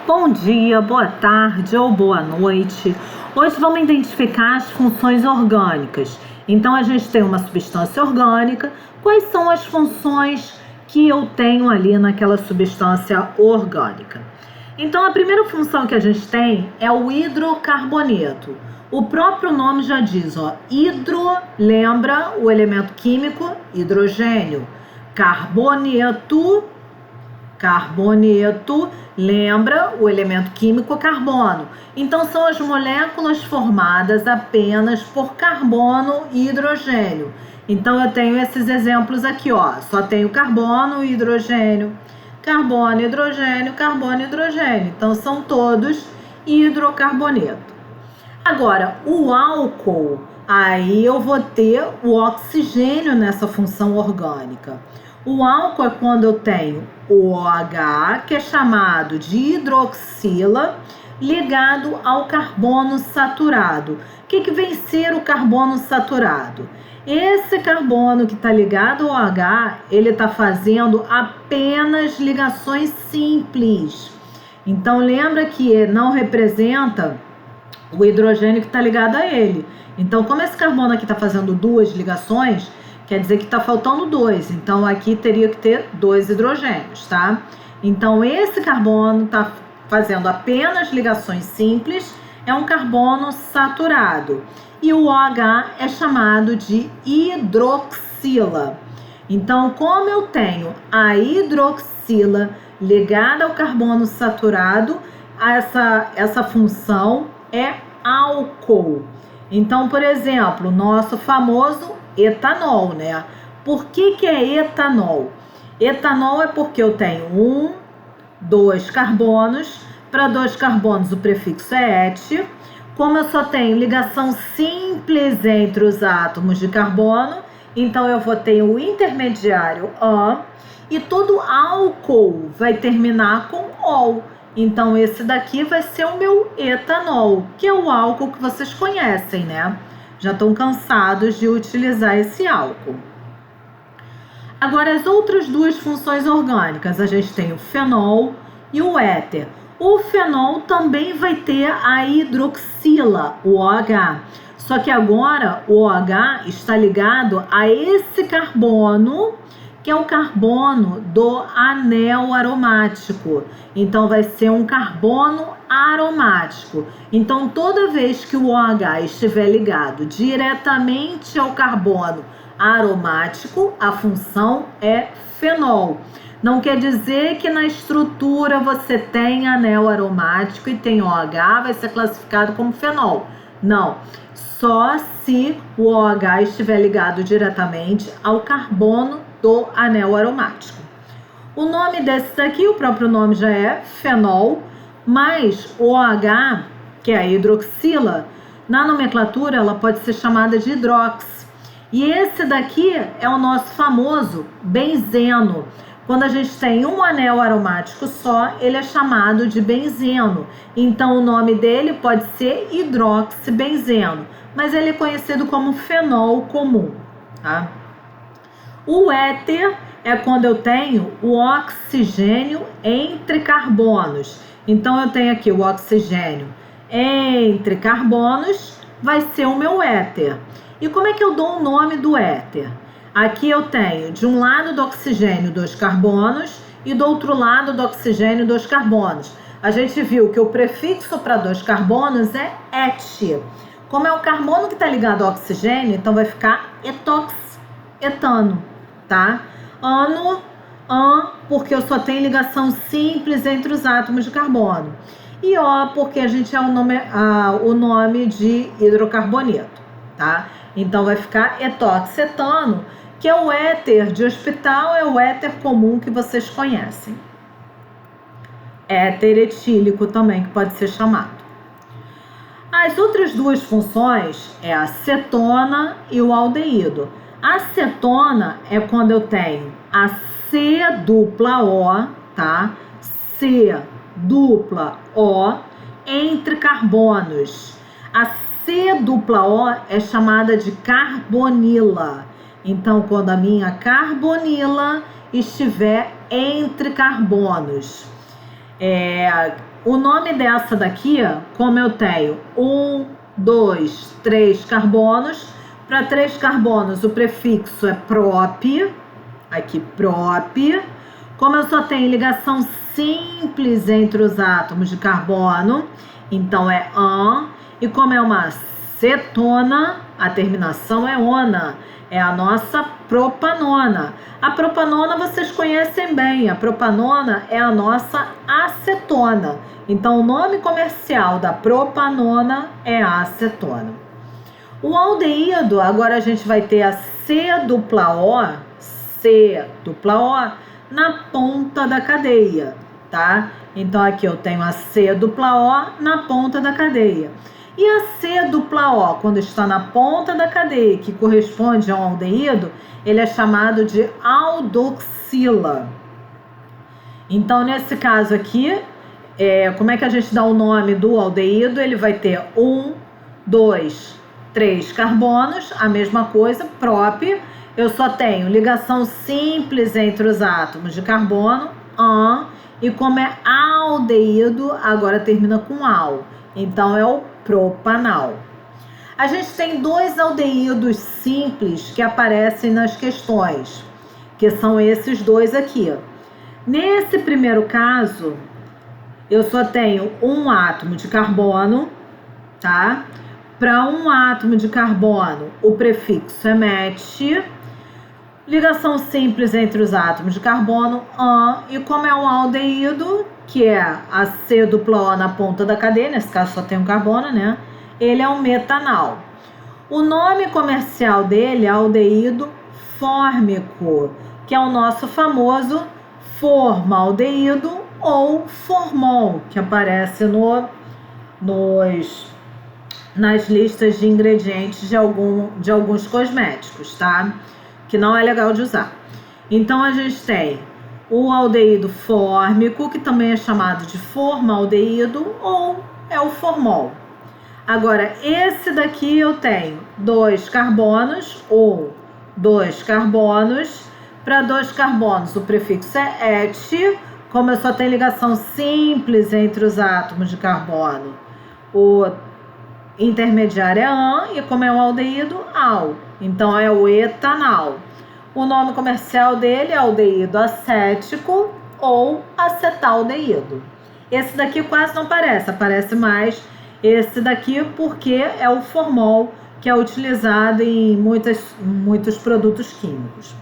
Bom dia, boa tarde ou boa noite. Hoje vamos identificar as funções orgânicas. Então a gente tem uma substância orgânica. Quais são as funções que eu tenho ali naquela substância orgânica? Então a primeira função que a gente tem é o hidrocarboneto. O próprio nome já diz, hidro lembra o elemento químico hidrogênio. Carboneto lembra o elemento químico carbono. Então são as moléculas formadas apenas por carbono e hidrogênio. Então eu tenho esses exemplos aqui, só tenho carbono e hidrogênio, carbono, hidrogênio, carbono, hidrogênio. Então são todos hidrocarboneto. Agora, o álcool, aí eu vou ter o oxigênio nessa função orgânica. O álcool é quando eu tenho o OH, que é chamado de hidroxila, ligado ao carbono saturado. O que vem ser o carbono saturado? Esse carbono que está ligado ao OH, ele está fazendo apenas ligações simples. Então, lembra que não representa o hidrogênio que está ligado a ele. Então, como esse carbono aqui está fazendo duas ligações, quer dizer que está faltando dois. Então, aqui teria que ter dois hidrogênios, tá? Então, esse carbono está fazendo apenas ligações simples, é um carbono saturado. E o OH é chamado de hidroxila. Então, como eu tenho a hidroxila ligada ao carbono saturado, essa função é álcool. Então, por exemplo, o nosso famoso etanol, né? Por que é etanol? Etanol é porque eu tenho 2 carbonos. Para 2 carbonos o prefixo é et. Como eu só tenho ligação simples entre os átomos de carbono, então eu vou ter o intermediário an, e todo álcool vai terminar com ol. Então esse daqui vai ser o meu etanol, que é o álcool que vocês conhecem, né? Já estão cansados de utilizar esse álcool. Agora, as outras duas funções orgânicas, a gente tem o fenol e o éter. O fenol também vai ter a hidroxila, o OH. Só que agora o OH está ligado a esse carbono, que é o carbono do anel aromático. Então, vai ser um carbono aromático. Então, toda vez que o OH estiver ligado diretamente ao carbono aromático, a função é fenol. Não quer dizer que na estrutura você tem anel aromático e tem OH, vai ser classificado como fenol. Não, só se o OH estiver ligado diretamente ao carbono do anel aromático. O nome desse daqui, o próprio nome já é fenol, mas o OH, que é a hidroxila, na nomenclatura ela pode ser chamada de hidrox. E esse daqui é o nosso famoso benzeno. Quando a gente tem um anel aromático só, ele é chamado de benzeno. Então o nome dele pode ser hidroxibenzeno, mas ele é conhecido como fenol comum, tá? O éter é quando eu tenho o oxigênio entre carbonos. Então eu tenho aqui o oxigênio entre carbonos, vai ser o meu éter. E como é que eu dou o nome do éter? Aqui eu tenho, de um lado do oxigênio, 2 carbonos, e do outro lado do oxigênio, 2 carbonos. A gente viu que o prefixo para 2 carbonos é et. Como é o carbono que está ligado ao oxigênio, então vai ficar etox, etano, tá? Ano, an, porque eu só tenho ligação simples entre os átomos de carbono. E O, porque a gente é o nome de hidrocarboneto, tá? Então vai ficar etoxetano, que é o éter de hospital, é o éter comum que vocês conhecem. Éter etílico também, que pode ser chamado. As outras duas funções é a cetona e o aldeído. A cetona é quando eu tenho a C dupla O, tá? C dupla O entre carbonos. A C dupla O é chamada de carbonila. Então, quando a minha carbonila estiver entre carbonos, o nome dessa daqui, como eu tenho 1, 2, 3 carbonos, para 3 carbonos o prefixo é prop, aqui prop. Como eu só tenho ligação simples entre os átomos de carbono, então é an. E como é uma cetona, a terminação é ona, é a nossa propanona. A propanona vocês conhecem bem, a propanona é a nossa acetona. Então o nome comercial da propanona é acetona. O aldeído, agora a gente vai ter a C-dupla-O, C-dupla-O, na ponta da cadeia, tá? Então aqui eu tenho a C-dupla-O na ponta da cadeia. E a C-dupla-O, quando está na ponta da cadeia, que corresponde a um aldeído, ele é chamado de aldoxila. Então, nesse caso aqui, como é que a gente dá o nome do aldeído? Ele vai ter 1, 2, 3 carbonos, a mesma coisa, prop. Eu só tenho ligação simples entre os átomos de carbono, an, e como é aldeído, agora termina com al. Então, é o propanal. A gente tem 2 aldeídos simples que aparecem nas questões, que são esses 2 aqui. Nesse primeiro caso, eu só tenho um átomo de carbono, tá? Para um átomo de carbono, o prefixo é met. Ligação simples entre os átomos de carbono, an. E como é um aldeído, que é a C-dupla-O na ponta da cadeia, nesse caso só tem um carbono, né? Ele é um metanal. O nome comercial dele é aldeído fórmico, que é o nosso famoso formaldeído ou formol, que aparece nas listas de ingredientes de alguns cosméticos, tá? Que não é legal de usar. Então a gente tem o aldeído fórmico, que também é chamado de formaldeído, ou é o formol. Agora, esse daqui eu tenho 2 carbonos, ou 2 carbonos. Para 2 carbonos, o prefixo é et. Como eu só tenho ligação simples entre os átomos de carbono, o intermediário é an, e como é um aldeído, al. Então, é o etanal. O nome comercial dele é aldeído acético ou acetaldeído. Esse daqui quase não aparece, aparece mais esse daqui porque é o formol, que é utilizado em muitos produtos químicos.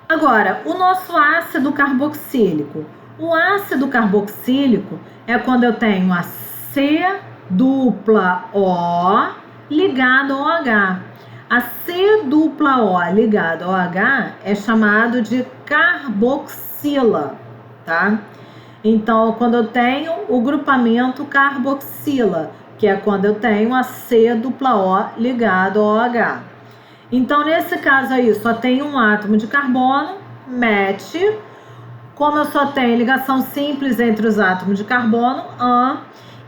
Agora, o nosso ácido carboxílico. O ácido carboxílico é quando eu tenho a C-dupla-O ligado ao H. A C-dupla-O ligado ao H é chamado de carboxila, tá? Então, quando eu tenho o grupamento carboxila, que é quando eu tenho a C-dupla-O ligado ao H. Então, nesse caso aí, só tem um átomo de carbono, met. Como eu só tenho ligação simples entre os átomos de carbono, an.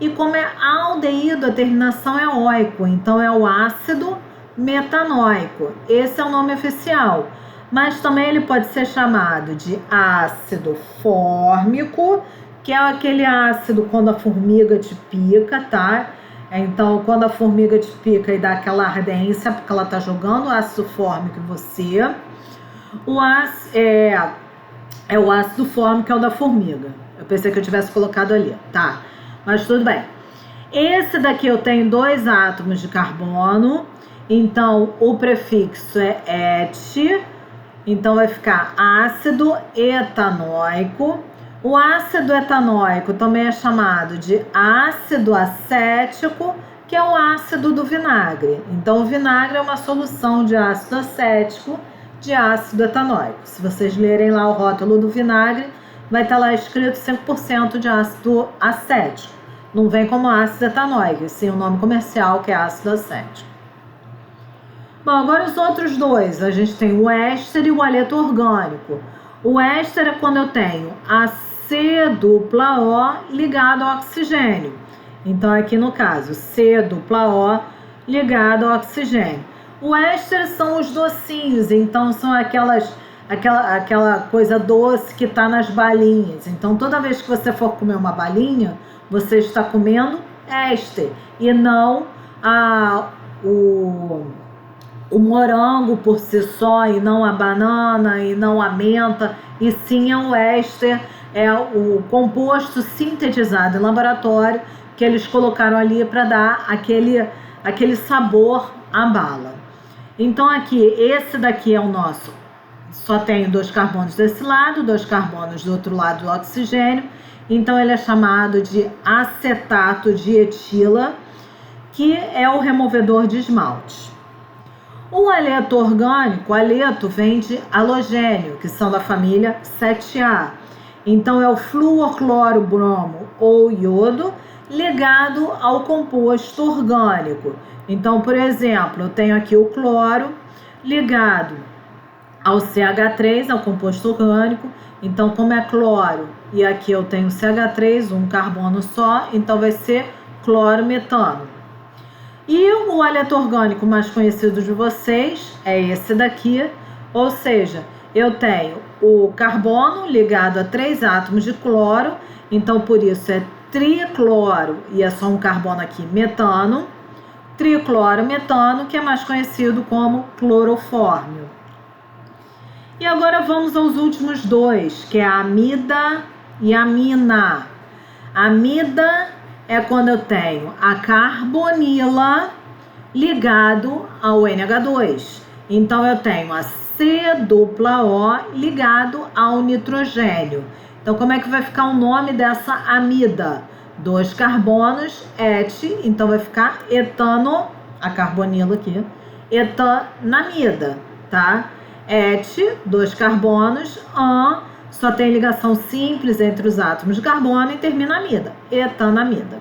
E como é aldeído, a terminação é oico, então é o ácido metanoico. Esse é o nome oficial. Mas também ele pode ser chamado de ácido fórmico, que é aquele ácido quando a formiga te pica, tá? Então, quando a formiga te pica e dá aquela ardência, porque ela tá jogando ácido fórmico em você, é o ácido fórmico, é o da formiga. Eu pensei que eu tivesse colocado ali, tá? Mas tudo bem. Esse daqui eu tenho 2 átomos de carbono, então o prefixo é et, então vai ficar ácido etanóico. O ácido etanóico também é chamado de ácido acético, que é o ácido do vinagre. Então, o vinagre é uma solução de ácido acético de ácido etanóico. Se vocês lerem lá o rótulo do vinagre, vai estar lá escrito 5% de ácido acético. Não vem como ácido etanóico, sim o nome comercial, que é ácido acético. Bom, agora os outros 2. A gente tem o éster e o haleto orgânico. O éster é quando eu tenho a C-dupla-O ligado ao oxigênio. Então, aqui no caso, C-dupla-O ligado ao oxigênio. O éster são os docinhos, então são aquela coisa doce que está nas balinhas. Então, toda vez que você for comer uma balinha, você está comendo éster e não o morango por si só, e não a banana, e não a menta, e sim o éster, é o composto sintetizado em laboratório que eles colocaram ali para dar aquele sabor à bala. Então aqui, esse daqui é o nosso, só tem 2 carbonos desse lado, 2 carbonos do outro lado do oxigênio, então ele é chamado de acetato de etila, que é o removedor de esmalte. O haleto orgânico, haleto vem de halogênio, que são da família 7A. Então é o flúor, cloro, bromo ou iodo ligado ao composto orgânico. Então, por exemplo, eu tenho aqui o cloro ligado ao CH3, ao composto orgânico. Então, como é cloro e aqui eu tenho CH3, um carbono só, então vai ser clorometano. E o haleto orgânico mais conhecido de vocês é esse daqui, ou seja, eu tenho o carbono ligado a 3 átomos de cloro, então por isso é tricloro, e é só um carbono aqui, metano, triclorometano, que é mais conhecido como clorofórmio. E agora vamos aos últimos 2, que é a amida e a amina. A amida é quando eu tenho a carbonila ligado ao NH2. Então, eu tenho a C-O ligado ao nitrogênio. Então, como é que vai ficar o nome dessa amida? 2 carbonos, et, então vai ficar etano, a carbonila aqui, etanamida, tá? Et, 2 carbonos, an, só tem ligação simples entre os átomos de carbono e termina amida, etanamida.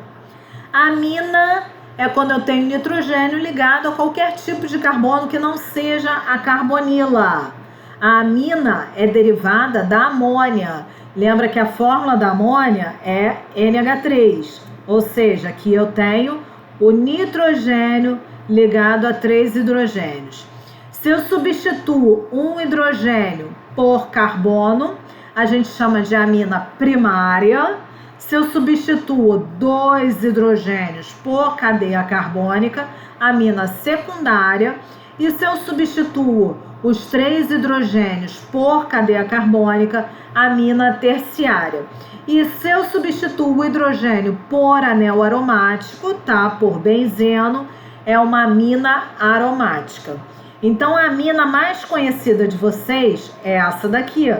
Amina é quando eu tenho nitrogênio ligado a qualquer tipo de carbono que não seja a carbonila. A amina é derivada da amônia. Lembra que a fórmula da amônia é NH3, ou seja, aqui eu tenho o nitrogênio ligado a 3 hidrogênios. Se eu substituo um hidrogênio por carbono, a gente chama de amina primária. Se eu substituo 2 hidrogênios por cadeia carbônica, amina secundária. E se eu substituo os 3 hidrogênios por cadeia carbônica, amina terciária. E se eu substituo o hidrogênio por anel aromático, tá? Por benzeno, é uma amina aromática. Então, a amina mais conhecida de vocês é essa daqui,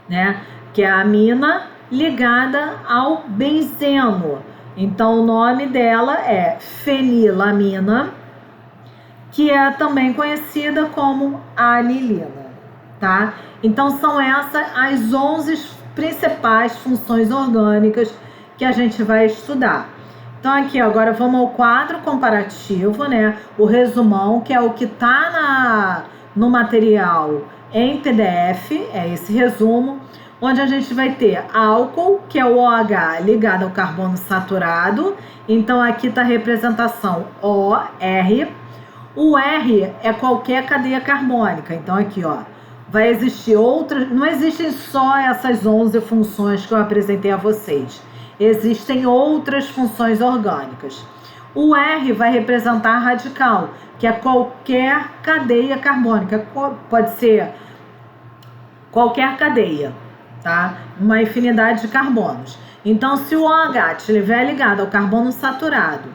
né? Que é a amina ligada ao benzeno. Então, o nome dela é fenilamina, que é também conhecida como anilina, tá? Então, são essas as 11 principais funções orgânicas que a gente vai estudar. Então, aqui, agora vamos ao quadro comparativo, né? O resumão, que é o que está no material em PDF, é esse resumo, onde a gente vai ter álcool, que é o OH ligado ao carbono saturado. Então, aqui está a representação OR. O R é qualquer cadeia carbônica. Então, aqui, ó, vai existir outras... Não existem só essas 11 funções que eu apresentei a vocês. Existem outras funções orgânicas. O R vai representar a radical, que é qualquer cadeia carbônica. Pode ser qualquer cadeia, tá? Uma infinidade de carbonos. Então, se o OH estiver ligado ao carbono saturado,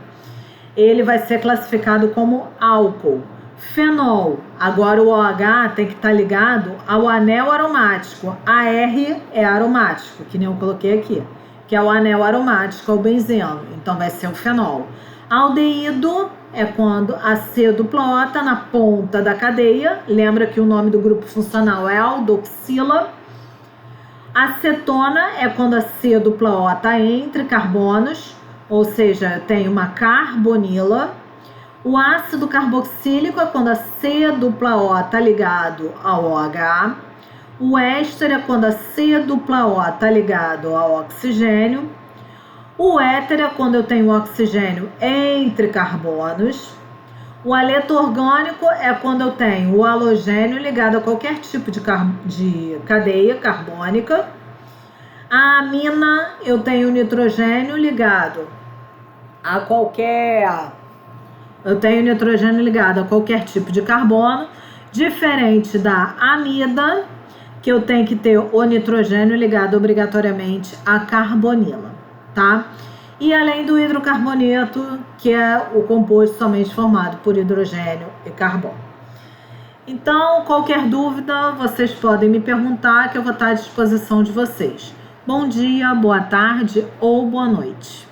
ele vai ser classificado como álcool. Fenol, agora o OH tem que estar ligado ao anel aromático. AR é aromático, que nem eu coloquei aqui, que é o anel aromático, ao benzeno. Então, vai ser o fenol. Aldeído é quando a C-O está na ponta da cadeia. Lembra que o nome do grupo funcional é aldoxila. Acetona é quando a C-O está entre carbonos, ou seja, tem uma carbonila. O ácido carboxílico é quando a C-O está ligado ao OH. O éster é quando a C-O está ligado ao oxigênio. O éter é quando eu tenho oxigênio entre carbonos. O aleto orgânico é quando eu tenho o halogênio ligado a qualquer tipo de cadeia carbônica. A amina, eu tenho o nitrogênio ligado a qualquer... Eu tenho nitrogênio ligado a qualquer tipo de carbono, diferente da amida, que eu tenho que ter o nitrogênio ligado obrigatoriamente à carbonila, tá? E além do hidrocarboneto, que é o composto somente formado por hidrogênio e carbono. Então, qualquer dúvida, vocês podem me perguntar, que eu vou estar à disposição de vocês. Bom dia, boa tarde ou boa noite.